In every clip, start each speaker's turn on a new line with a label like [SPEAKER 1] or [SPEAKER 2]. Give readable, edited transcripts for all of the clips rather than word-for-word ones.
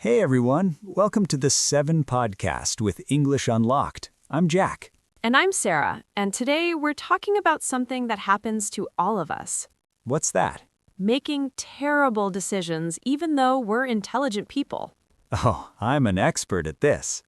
[SPEAKER 1] Hey everyone, welcome to the 7 podcast with English Unlocked. I'm Jack.
[SPEAKER 2] And I'm Sarah, and today we're talking about something that happens to all of us.
[SPEAKER 1] What's that?
[SPEAKER 2] Making terrible decisions even though we're intelligent people.
[SPEAKER 1] Oh, I'm an expert at this.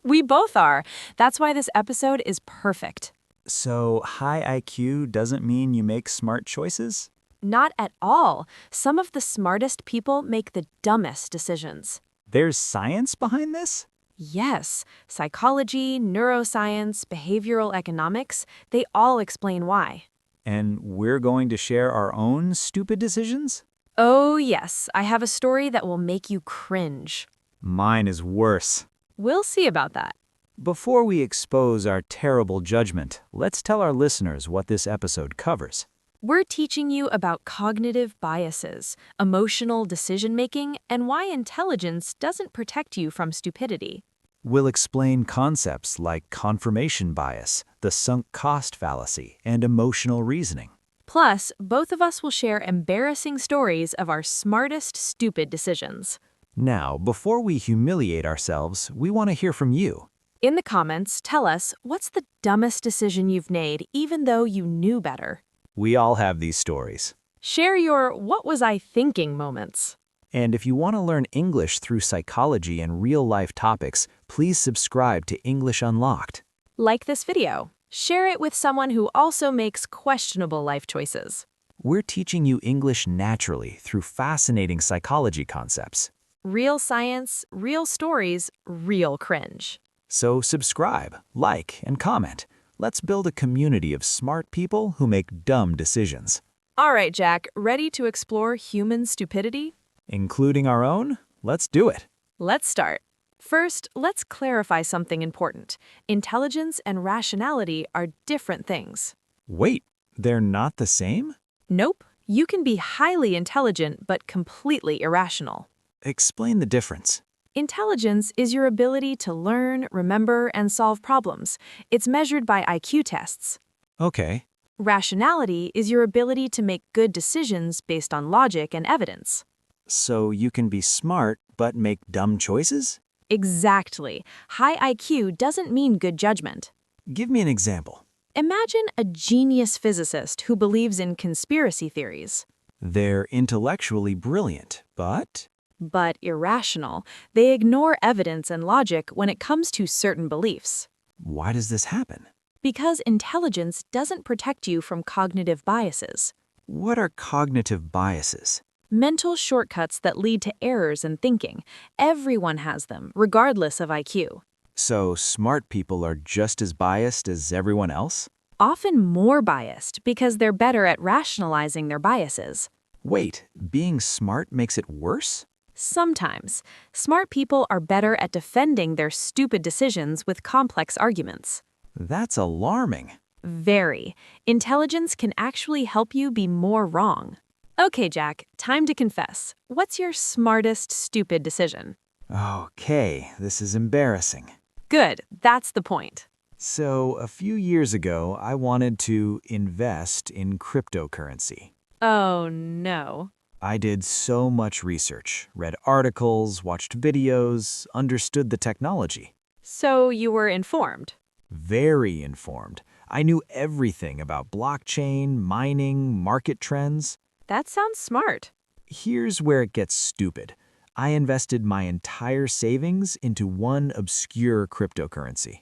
[SPEAKER 2] We both are. That's why this episode is perfect.
[SPEAKER 1] So, high IQ doesn't mean you make smart choices?
[SPEAKER 2] Not at all. Some of the smartest people make the dumbest decisions.
[SPEAKER 1] There's science behind this?
[SPEAKER 2] Yes, psychology, neuroscience, behavioral economics, they all explain why.
[SPEAKER 1] And we're going to share our own stupid decisions?
[SPEAKER 2] Oh yes, I have a story that will make you cringe.
[SPEAKER 1] Mine is worse.
[SPEAKER 2] We'll see about that.
[SPEAKER 1] Before we expose our terrible judgment, let's tell our listeners what this episode covers.
[SPEAKER 2] We're teaching you about cognitive biases, emotional decision-making, and why intelligence doesn't protect you from stupidity.
[SPEAKER 1] We'll explain concepts like confirmation bias, the sunk cost fallacy, and emotional reasoning.
[SPEAKER 2] Plus, both of us will share embarrassing stories of our smartest stupid decisions.
[SPEAKER 1] Now, before we humiliate ourselves, we want to hear from you.
[SPEAKER 2] In the comments, tell us, what's the dumbest decision you've made even though you knew better?
[SPEAKER 1] We all have these stories.
[SPEAKER 2] Share your what was I thinking moments.
[SPEAKER 1] And if you want to learn English through psychology and real-life topics, please subscribe to English Unlocked.
[SPEAKER 2] Like this video. Share it with someone who also makes questionable life choices.
[SPEAKER 1] We're teaching you English naturally through fascinating psychology concepts.
[SPEAKER 2] Real science, real stories, real cringe.
[SPEAKER 1] So subscribe, like, and comment. Let's build a community of smart people who make dumb decisions.
[SPEAKER 2] All right, Jack, ready to explore human stupidity?
[SPEAKER 1] Including our own? Let's do it.
[SPEAKER 2] Let's start. First, let's clarify something important. Intelligence and rationality are different things.
[SPEAKER 1] Wait, they're not the same?
[SPEAKER 2] Nope. You can be highly intelligent but completely irrational.
[SPEAKER 1] Explain the difference.
[SPEAKER 2] Intelligence is your ability to learn, remember, and solve problems. It's measured by IQ tests.
[SPEAKER 1] Okay.
[SPEAKER 2] Rationality is your ability to make good decisions based on logic and evidence.
[SPEAKER 1] So you can be smart but make dumb choices?
[SPEAKER 2] Exactly. High IQ doesn't mean good judgment.
[SPEAKER 1] Give me an example.
[SPEAKER 2] Imagine a genius physicist who believes in conspiracy theories.
[SPEAKER 1] They're intellectually brilliant, but
[SPEAKER 2] irrational. They ignore evidence and logic when it comes to certain beliefs.
[SPEAKER 1] why does this happen?
[SPEAKER 2] Because intelligence doesn't protect you from cognitive biases.
[SPEAKER 1] What are cognitive biases?
[SPEAKER 2] Mental shortcuts that lead to errors in thinking. Everyone has them, regardless of IQ.
[SPEAKER 1] So smart people are just as biased as everyone else?
[SPEAKER 2] Often more biased because they're better at rationalizing their biases.
[SPEAKER 1] Wait, being smart makes it worse?
[SPEAKER 2] Sometimes, smart people are better at defending their stupid decisions with complex arguments.
[SPEAKER 1] That's alarming.
[SPEAKER 2] Very. Intelligence can actually help you be more wrong. Okay, Jack, time to confess. What's your smartest stupid decision?
[SPEAKER 1] Okay, this is embarrassing.
[SPEAKER 2] Good, that's the point.
[SPEAKER 1] So, a few years ago, I wanted to invest in cryptocurrency.
[SPEAKER 2] Oh, no.
[SPEAKER 1] I did so much research, read articles, watched videos, understood the technology.
[SPEAKER 2] So you were informed.
[SPEAKER 1] Very informed. I knew everything about blockchain, mining, market trends.
[SPEAKER 2] That sounds smart.
[SPEAKER 1] Here's where it gets stupid. I invested my entire savings into one obscure cryptocurrency.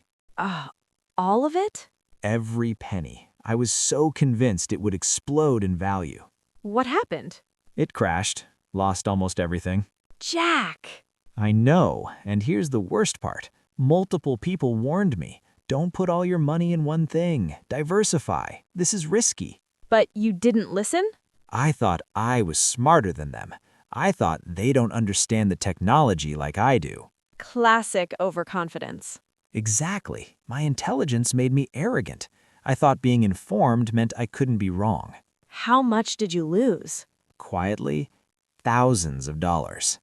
[SPEAKER 2] All of it?
[SPEAKER 1] Every penny. I was so convinced it would explode in value.
[SPEAKER 2] What happened?
[SPEAKER 1] It crashed, lost almost everything.
[SPEAKER 2] Jack!
[SPEAKER 1] I know, and here's the worst part. Multiple people warned me. Don't put all your money in one thing. Diversify. This is risky.
[SPEAKER 2] But you didn't listen?
[SPEAKER 1] I thought I was smarter than them. I thought they don't understand the technology like I do.
[SPEAKER 2] Classic overconfidence.
[SPEAKER 1] Exactly. My intelligence made me arrogant. I thought being informed meant I couldn't be wrong.
[SPEAKER 2] How much did you lose?
[SPEAKER 1] Quietly, thousands of dollars.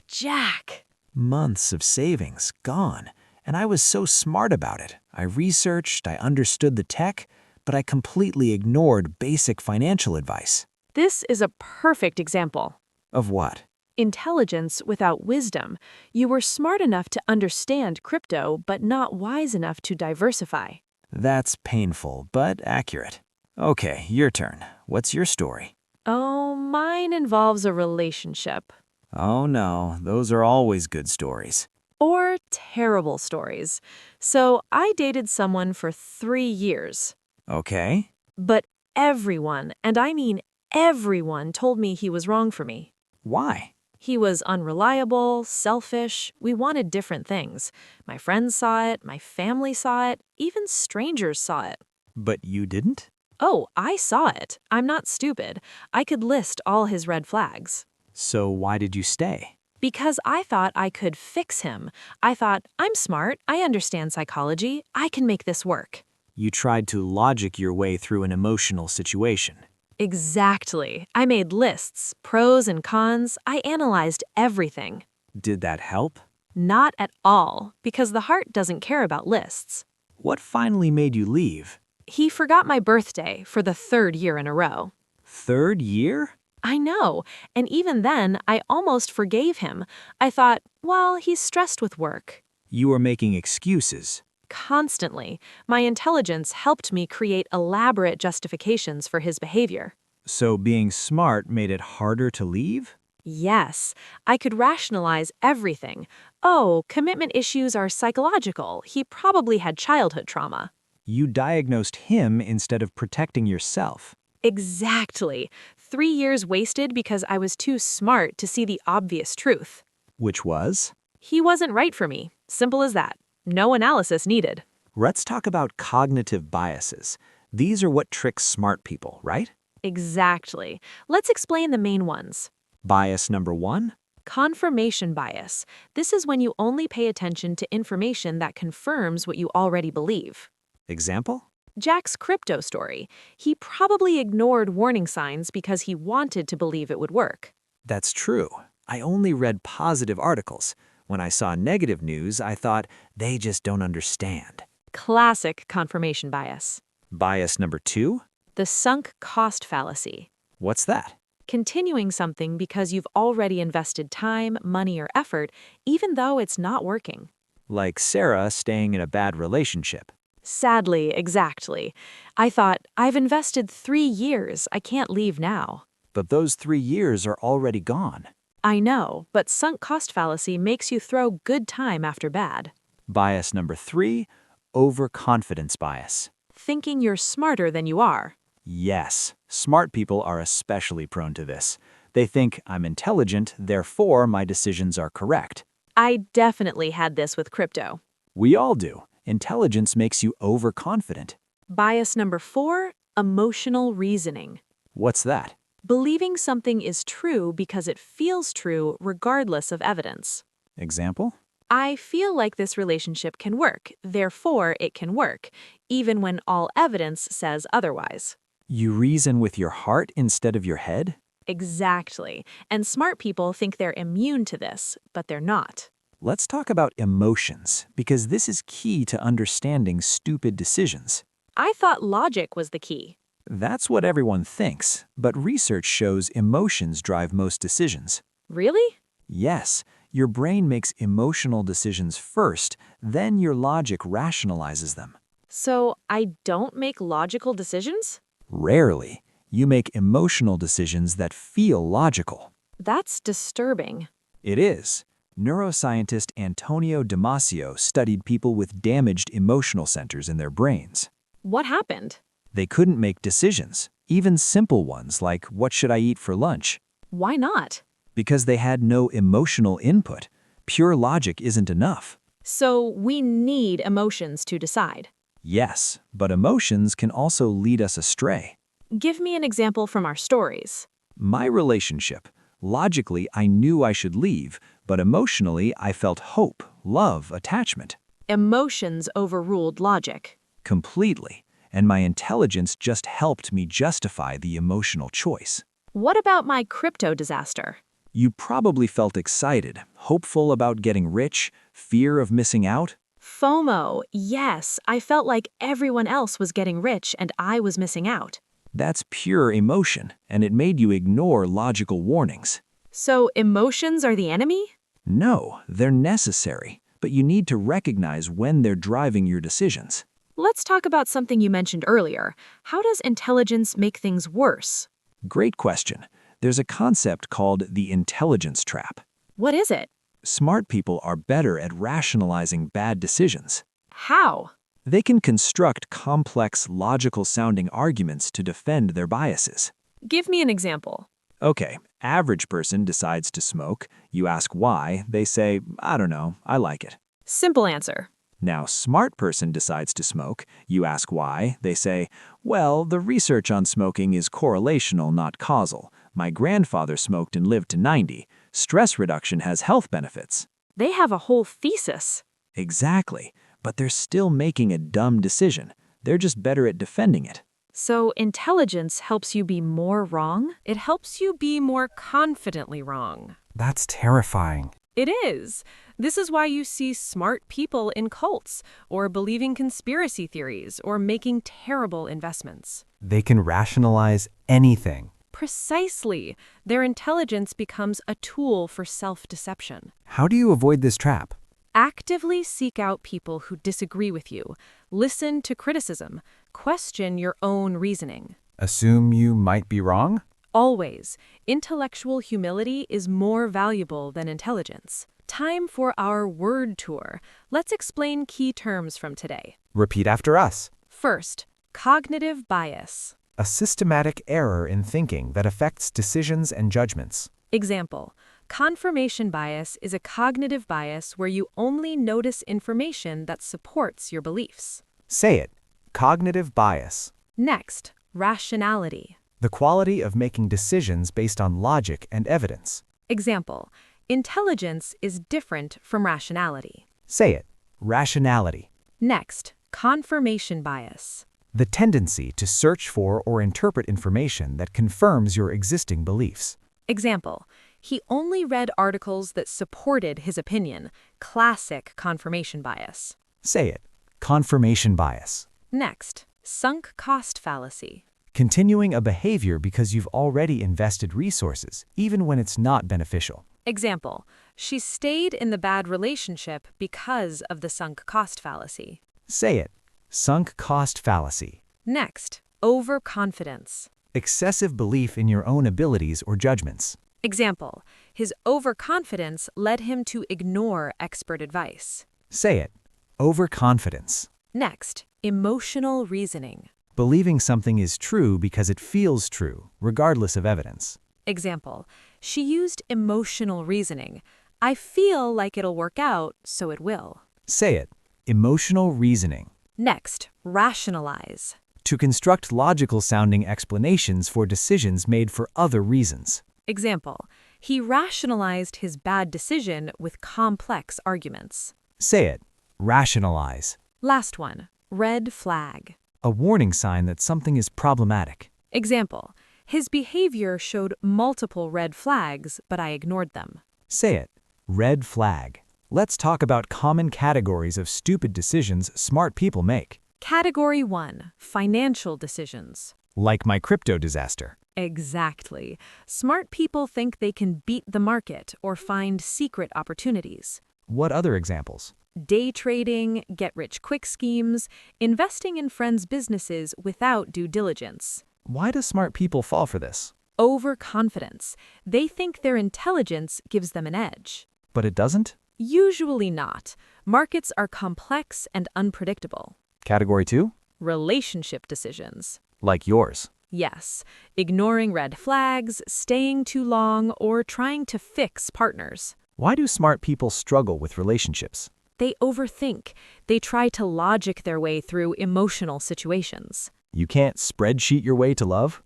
[SPEAKER 2] Jack!
[SPEAKER 1] Months of savings gone. And I was so smart about it. I researched, I understood the tech, but I completely ignored basic financial advice.
[SPEAKER 2] This is a perfect example.
[SPEAKER 1] Of what?
[SPEAKER 2] Intelligence without wisdom. You were smart enough to understand crypto, but not wise enough to diversify.
[SPEAKER 1] That's painful, but accurate. Okay, your turn. What's your story?
[SPEAKER 2] Oh, mine involves a relationship.
[SPEAKER 1] Oh no, those are always good stories.
[SPEAKER 2] Or terrible stories. So I dated someone for 3 years.
[SPEAKER 1] Okay.
[SPEAKER 2] But everyone, and I mean everyone, told me he was wrong for me.
[SPEAKER 1] Why?
[SPEAKER 2] He was unreliable, selfish. We wanted different things. My friends saw it, my family saw it, even strangers saw it.
[SPEAKER 1] But you didn't?
[SPEAKER 2] Oh, I saw it. I'm not stupid. I could list all his red flags.
[SPEAKER 1] So why did you stay?
[SPEAKER 2] Because I thought I could fix him. I thought, I'm smart, I understand psychology, I can make this work.
[SPEAKER 1] You tried to logic your way through an emotional situation.
[SPEAKER 2] Exactly. I made lists, pros and cons. I analyzed everything.
[SPEAKER 1] Did that help?
[SPEAKER 2] Not at all, because the heart doesn't care about lists.
[SPEAKER 1] What finally made you leave?
[SPEAKER 2] He forgot my birthday for the 3rd year in a row.
[SPEAKER 1] 3rd year?
[SPEAKER 2] I know, and even then, I almost forgave him. I thought, well, he's stressed with work.
[SPEAKER 1] You were making excuses.
[SPEAKER 2] Constantly, my intelligence helped me create elaborate justifications for his behavior.
[SPEAKER 1] So being smart made it harder to leave?
[SPEAKER 2] Yes, I could rationalize everything. Oh, commitment issues are psychological. He probably had childhood trauma.
[SPEAKER 1] You diagnosed him instead of protecting yourself.
[SPEAKER 2] Exactly. 3 years wasted because I was too smart to see the obvious truth.
[SPEAKER 1] Which was?
[SPEAKER 2] He wasn't right for me. Simple as that. No analysis needed.
[SPEAKER 1] Let's talk about cognitive biases. These are what tricks smart people, right?
[SPEAKER 2] Exactly. Let's explain the main ones.
[SPEAKER 1] Bias number 1?
[SPEAKER 2] Confirmation bias. This is when you only pay attention to information that confirms what you already believe.
[SPEAKER 1] Example?
[SPEAKER 2] Jack's crypto story. He probably ignored warning signs because he wanted to believe it would work.
[SPEAKER 1] That's true. I only read positive articles. When I saw negative news, I thought, they just don't understand.
[SPEAKER 2] Classic confirmation bias.
[SPEAKER 1] Bias number 2?
[SPEAKER 2] The sunk cost fallacy.
[SPEAKER 1] What's that?
[SPEAKER 2] Continuing something because you've already invested time, money, or effort, even though it's not working.
[SPEAKER 1] Like Sarah staying in a bad relationship.
[SPEAKER 2] Sadly, exactly. I thought, I've invested 3 years, I can't leave now.
[SPEAKER 1] But those 3 years are already gone.
[SPEAKER 2] I know, but sunk cost fallacy makes you throw good time after bad.
[SPEAKER 1] Bias number 3, overconfidence bias.
[SPEAKER 2] Thinking you're smarter than you are.
[SPEAKER 1] Yes, smart people are especially prone to this. They think I'm intelligent, therefore my decisions are correct.
[SPEAKER 2] I definitely had this with crypto.
[SPEAKER 1] We all do. Intelligence makes you overconfident.
[SPEAKER 2] Bias number 4, emotional reasoning.
[SPEAKER 1] What's that?
[SPEAKER 2] Believing something is true because it feels true regardless of evidence.
[SPEAKER 1] Example?
[SPEAKER 2] I feel like this relationship can work, therefore it can work, even when all evidence says otherwise.
[SPEAKER 1] You reason with your heart instead of your head?
[SPEAKER 2] Exactly. And smart people think they're immune to this, but they're not.
[SPEAKER 1] Let's talk about emotions, because this is key to understanding stupid decisions.
[SPEAKER 2] I thought logic was the key.
[SPEAKER 1] That's what everyone thinks, but research shows emotions drive most decisions.
[SPEAKER 2] Really?
[SPEAKER 1] Yes, your brain makes emotional decisions first, then your logic rationalizes them.
[SPEAKER 2] So I don't make logical decisions?
[SPEAKER 1] Rarely. You make emotional decisions that feel logical.
[SPEAKER 2] That's disturbing.
[SPEAKER 1] It is. Neuroscientist Antonio Damasio studied people with damaged emotional centers in their brains.
[SPEAKER 2] What happened?
[SPEAKER 1] They couldn't make decisions, even simple ones like what should I eat for lunch?
[SPEAKER 2] Why not?
[SPEAKER 1] Because they had no emotional input. Pure logic isn't enough.
[SPEAKER 2] So we need emotions to decide.
[SPEAKER 1] Yes, but emotions can also lead us astray.
[SPEAKER 2] Give me an example from our stories.
[SPEAKER 1] My relationship. Logically, I knew I should leave, but emotionally, I felt hope, love, attachment.
[SPEAKER 2] Emotions overruled logic.
[SPEAKER 1] Completely. And my intelligence just helped me justify the emotional choice.
[SPEAKER 2] What about my crypto disaster?
[SPEAKER 1] You probably felt excited, hopeful about getting rich, fear of missing out.
[SPEAKER 2] FOMO, yes, I felt like everyone else was getting rich and I was missing out.
[SPEAKER 1] That's pure emotion, and it made you ignore logical warnings.
[SPEAKER 2] So emotions are the enemy?
[SPEAKER 1] No, they're necessary, but you need to recognize when they're driving your decisions.
[SPEAKER 2] Let's talk about something you mentioned earlier. How does intelligence make things worse?
[SPEAKER 1] Great question. There's a concept called the intelligence trap.
[SPEAKER 2] What is it?
[SPEAKER 1] Smart people are better at rationalizing bad decisions.
[SPEAKER 2] How?
[SPEAKER 1] They can construct complex, logical-sounding arguments to defend their biases.
[SPEAKER 2] Give me an example.
[SPEAKER 1] Okay, average person decides to smoke. You ask why, they say, I don't know, I like it.
[SPEAKER 2] Simple answer.
[SPEAKER 1] Now, smart person decides to smoke. You ask why, they say, well, the research on smoking is correlational, not causal. My grandfather smoked and lived to 90. Stress reduction has health benefits.
[SPEAKER 2] They have a whole thesis.
[SPEAKER 1] Exactly, but they're still making a dumb decision. They're just better at defending it.
[SPEAKER 2] So intelligence helps you be more wrong?
[SPEAKER 3] It helps you be more confidently wrong.
[SPEAKER 4] That's terrifying.
[SPEAKER 3] It is. This is why you see smart people in cults, or believing conspiracy theories, or making terrible investments.
[SPEAKER 4] They can rationalize anything.
[SPEAKER 3] Precisely. Their intelligence becomes a tool for self-deception.
[SPEAKER 4] How do you avoid this trap?
[SPEAKER 3] Actively seek out people who disagree with you. Listen to criticism. Question your own reasoning.
[SPEAKER 4] Assume you might be wrong?
[SPEAKER 3] Always, intellectual humility is more valuable than intelligence. Time for our word tour. Let's explain key terms from today.
[SPEAKER 4] Repeat after us.
[SPEAKER 3] First, cognitive bias.
[SPEAKER 4] A systematic error in thinking that affects decisions and judgments.
[SPEAKER 3] Example, confirmation bias is a cognitive bias where you only notice information that supports your beliefs.
[SPEAKER 4] Say it. Cognitive bias.
[SPEAKER 3] Next, rationality.
[SPEAKER 4] The quality of making decisions based on logic and evidence.
[SPEAKER 3] Example, intelligence is different from rationality.
[SPEAKER 4] Say it. Rationality.
[SPEAKER 3] Next, confirmation bias.
[SPEAKER 4] The tendency to search for or interpret information that confirms your existing beliefs.
[SPEAKER 3] Example, he only read articles that supported his opinion. Classic confirmation bias.
[SPEAKER 4] Say it. Confirmation bias.
[SPEAKER 3] Next, sunk cost fallacy.
[SPEAKER 4] Continuing a behavior because you've already invested resources, even when it's not beneficial.
[SPEAKER 3] Example, she stayed in the bad relationship because of the sunk cost fallacy.
[SPEAKER 4] Say it. Sunk cost fallacy.
[SPEAKER 3] Next, overconfidence.
[SPEAKER 4] Excessive belief in your own abilities or judgments.
[SPEAKER 3] Example, his overconfidence led him to ignore expert advice.
[SPEAKER 4] Say it. Overconfidence.
[SPEAKER 3] Next, emotional reasoning.
[SPEAKER 4] Believing something is true because it feels true, regardless of evidence.
[SPEAKER 3] Example, she used emotional reasoning. I feel like it'll work out, so it will.
[SPEAKER 4] Say it. Emotional reasoning.
[SPEAKER 3] Next, rationalize.
[SPEAKER 4] To construct logical-sounding explanations for decisions made for other reasons.
[SPEAKER 3] Example, he rationalized his bad decision with complex arguments.
[SPEAKER 4] Say it. Rationalize.
[SPEAKER 3] Last one, red flag.
[SPEAKER 4] A warning sign that something is problematic.
[SPEAKER 3] Example, his behavior showed multiple red flags, but I ignored them.
[SPEAKER 4] Say it. Red flag. Let's talk about common categories of stupid decisions smart people make.
[SPEAKER 3] Category 1, financial decisions.
[SPEAKER 4] Like my crypto disaster.
[SPEAKER 3] Exactly. Smart people think they can beat the market or find secret opportunities.
[SPEAKER 4] What other examples?
[SPEAKER 3] Day trading, get-rich-quick schemes, investing in friends' businesses without due diligence.
[SPEAKER 4] Why do smart people fall for this?
[SPEAKER 3] Overconfidence. They think their intelligence gives them an edge.
[SPEAKER 4] But it doesn't?
[SPEAKER 3] Usually not. Markets are complex and unpredictable.
[SPEAKER 4] Category 2?
[SPEAKER 3] Relationship decisions.
[SPEAKER 4] Like yours.
[SPEAKER 3] Yes, ignoring red flags, staying too long, or trying to fix partners.
[SPEAKER 4] Why do smart people struggle with relationships?
[SPEAKER 3] They overthink. They try to logic their way through emotional situations.
[SPEAKER 4] You can't spreadsheet your way to love?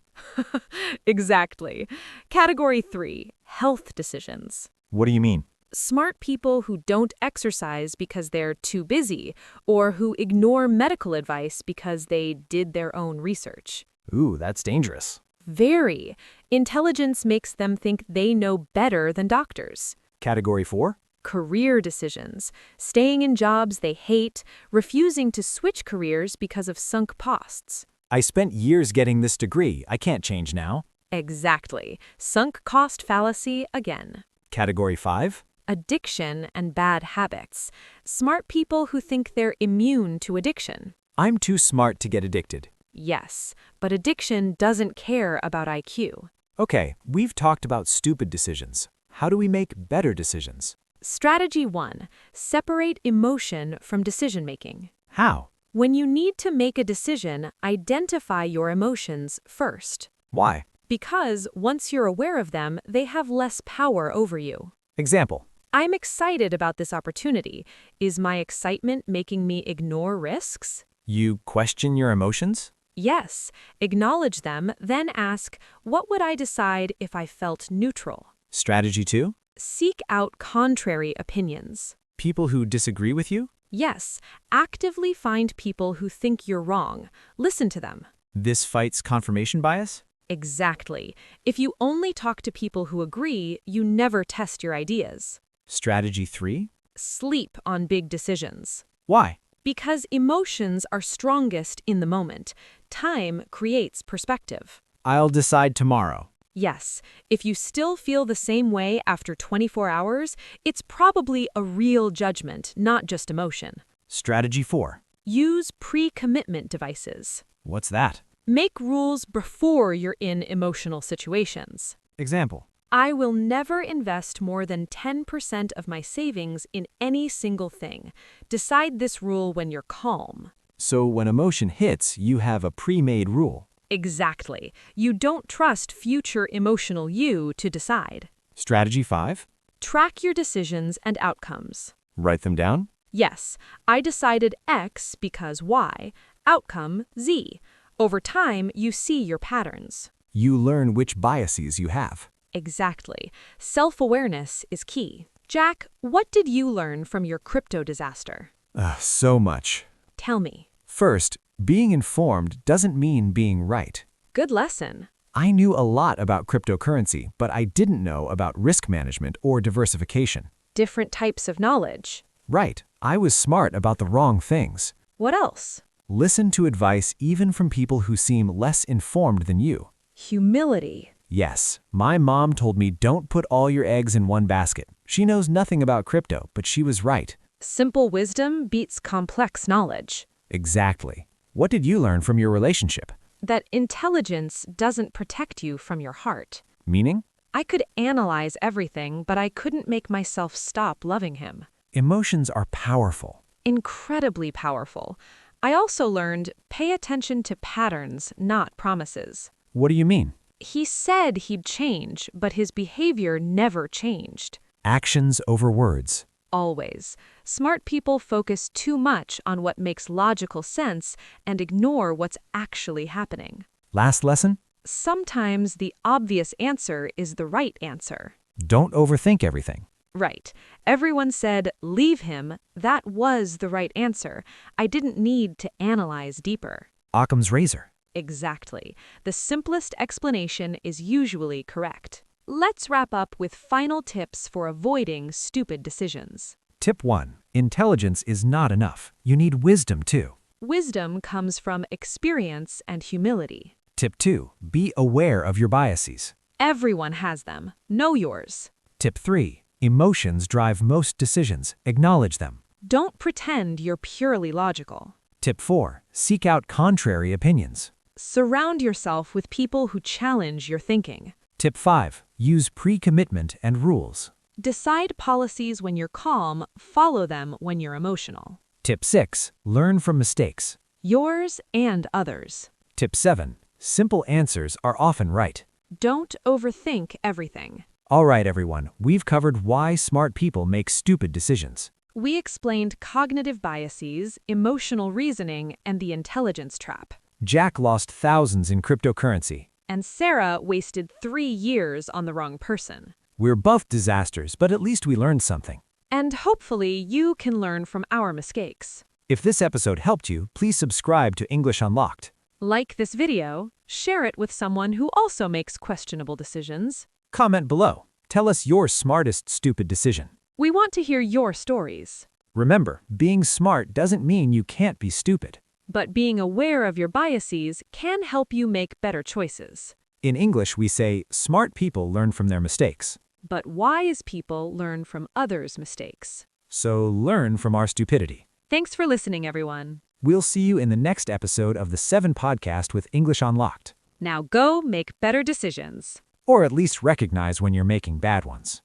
[SPEAKER 3] Exactly. Category 3, health decisions.
[SPEAKER 4] What do you mean?
[SPEAKER 3] Smart people who don't exercise because they're too busy, or who ignore medical advice because they did their own research.
[SPEAKER 4] Ooh, that's dangerous.
[SPEAKER 3] Very. Intelligence makes them think they know better than doctors.
[SPEAKER 4] Category 4?
[SPEAKER 3] Career decisions. Staying in jobs they hate, refusing to switch careers because of sunk costs.
[SPEAKER 1] I spent years getting this degree. I can't change now.
[SPEAKER 3] Exactly. Sunk cost fallacy again.
[SPEAKER 4] Category 5?
[SPEAKER 3] Addiction and bad habits. Smart people who think they're immune to addiction.
[SPEAKER 4] I'm too smart to get addicted.
[SPEAKER 3] Yes, but addiction doesn't care about IQ.
[SPEAKER 4] Okay, we've talked about stupid decisions. How do we make better decisions?
[SPEAKER 3] Strategy 1. Separate emotion from decision-making.
[SPEAKER 4] How?
[SPEAKER 3] When you need to make a decision, identify your emotions first.
[SPEAKER 4] Why?
[SPEAKER 3] Because once you're aware of them, they have less power over you.
[SPEAKER 4] Example.
[SPEAKER 3] I'm excited about this opportunity. Is my excitement making me ignore risks?
[SPEAKER 4] You question your emotions?
[SPEAKER 3] Yes. Acknowledge them, then ask, what would I decide if I felt neutral?
[SPEAKER 4] Strategy 2?
[SPEAKER 3] Seek out contrary opinions.
[SPEAKER 4] People who disagree with you?
[SPEAKER 3] Yes. Actively find people who think you're wrong. Listen to them.
[SPEAKER 4] This fights confirmation bias?
[SPEAKER 3] Exactly. If you only talk to people who agree, you never test your ideas.
[SPEAKER 4] Strategy 3?
[SPEAKER 3] Sleep on big decisions.
[SPEAKER 4] Why?
[SPEAKER 3] Because emotions are strongest in the moment. Time creates perspective.
[SPEAKER 4] I'll decide tomorrow.
[SPEAKER 3] Yes, if you still feel the same way after 24 hours, it's probably a real judgment, not just emotion.
[SPEAKER 4] Strategy 4.
[SPEAKER 3] Use pre-commitment devices.
[SPEAKER 4] What's that?
[SPEAKER 3] Make rules before you're in emotional situations.
[SPEAKER 4] Example.
[SPEAKER 3] I will never invest more than 10% of my savings in any single thing. Decide this rule when you're calm.
[SPEAKER 4] So when emotion hits, you have a pre-made rule.
[SPEAKER 3] Exactly. You don't trust future emotional you to decide.
[SPEAKER 4] Strategy 5.
[SPEAKER 3] Track your decisions and outcomes.
[SPEAKER 4] Write them down.
[SPEAKER 3] Yes, I decided X because Y. Outcome Z. Over time, you see your patterns.
[SPEAKER 4] You learn which biases you have.
[SPEAKER 3] Exactly. Self-awareness is key. Jack, what did you learn from your crypto disaster?
[SPEAKER 4] So much.
[SPEAKER 3] Tell me.
[SPEAKER 4] First, being informed doesn't mean being right.
[SPEAKER 3] Good lesson.
[SPEAKER 4] I knew a lot about cryptocurrency, but I didn't know about risk management or diversification.
[SPEAKER 3] Different types of knowledge.
[SPEAKER 4] Right. I was smart about the wrong things.
[SPEAKER 3] What else?
[SPEAKER 4] Listen to advice even from people who seem less informed than you.
[SPEAKER 3] Humility.
[SPEAKER 4] Yes, my mom told me don't put all your eggs in one basket. She knows nothing about crypto, but she was right.
[SPEAKER 3] Simple wisdom beats complex knowledge.
[SPEAKER 4] Exactly. What did you learn from your relationship?
[SPEAKER 3] That intelligence doesn't protect you from your heart.
[SPEAKER 4] Meaning?
[SPEAKER 3] I could analyze everything, but I couldn't make myself stop loving him.
[SPEAKER 4] Emotions are powerful.
[SPEAKER 3] Incredibly powerful. I also learned, pay attention to patterns, not promises.
[SPEAKER 4] What do you mean?
[SPEAKER 3] He said he'd change, but his behavior never changed.
[SPEAKER 4] Actions over words.
[SPEAKER 3] Always. Smart people focus too much on what makes logical sense and ignore what's actually happening.
[SPEAKER 4] Last lesson?
[SPEAKER 3] Sometimes the obvious answer is the right answer.
[SPEAKER 4] Don't overthink everything.
[SPEAKER 3] Right. Everyone said, leave him. That was the right answer. I didn't need to analyze deeper.
[SPEAKER 4] Occam's razor.
[SPEAKER 3] Exactly. The simplest explanation is usually correct. Let's wrap up with final tips for avoiding stupid decisions.
[SPEAKER 4] Tip 1. Intelligence is not enough. You need wisdom too.
[SPEAKER 3] Wisdom comes from experience and humility.
[SPEAKER 4] Tip 2. Be aware of your biases.
[SPEAKER 3] Everyone has them. Know yours.
[SPEAKER 4] Tip 3. Emotions drive most decisions. Acknowledge them.
[SPEAKER 3] Don't pretend you're purely logical.
[SPEAKER 4] Tip 4. Seek out contrary opinions.
[SPEAKER 3] Surround yourself with people who challenge your thinking.
[SPEAKER 4] Tip 5. Use pre-commitment and rules.
[SPEAKER 3] Decide policies when you're calm, follow them when you're emotional.
[SPEAKER 4] Tip 6. Learn from mistakes.
[SPEAKER 3] Yours and others.
[SPEAKER 4] Tip 7. Simple answers are often right.
[SPEAKER 3] Don't overthink everything.
[SPEAKER 4] All right, everyone, we've covered why smart people make stupid decisions.
[SPEAKER 3] We explained cognitive biases, emotional reasoning, and the intelligence trap.
[SPEAKER 4] Jack lost thousands in cryptocurrency.
[SPEAKER 3] And Sarah wasted 3 years on the wrong person.
[SPEAKER 4] We're both disasters, but at least we learned something.
[SPEAKER 3] And hopefully you can learn from our mistakes.
[SPEAKER 4] If this episode helped you, please subscribe to English Unlocked.
[SPEAKER 3] Like this video, share it with someone who also makes questionable decisions.
[SPEAKER 4] Comment below. Tell us your smartest stupid decision.
[SPEAKER 3] We want to hear your stories.
[SPEAKER 4] Remember, being smart doesn't mean you can't be stupid.
[SPEAKER 3] But being aware of your biases can help you make better choices.
[SPEAKER 4] In English, we say, smart people learn from their mistakes.
[SPEAKER 3] But wise people learn from others' mistakes.
[SPEAKER 4] So learn from our stupidity.
[SPEAKER 3] Thanks for listening, everyone.
[SPEAKER 4] We'll see you in the next episode of the 7 Podcast with English Unlocked.
[SPEAKER 3] Now go make better decisions.
[SPEAKER 4] Or at least recognize when you're making bad ones.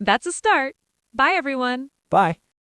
[SPEAKER 3] That's a start. Bye, everyone.
[SPEAKER 4] Bye.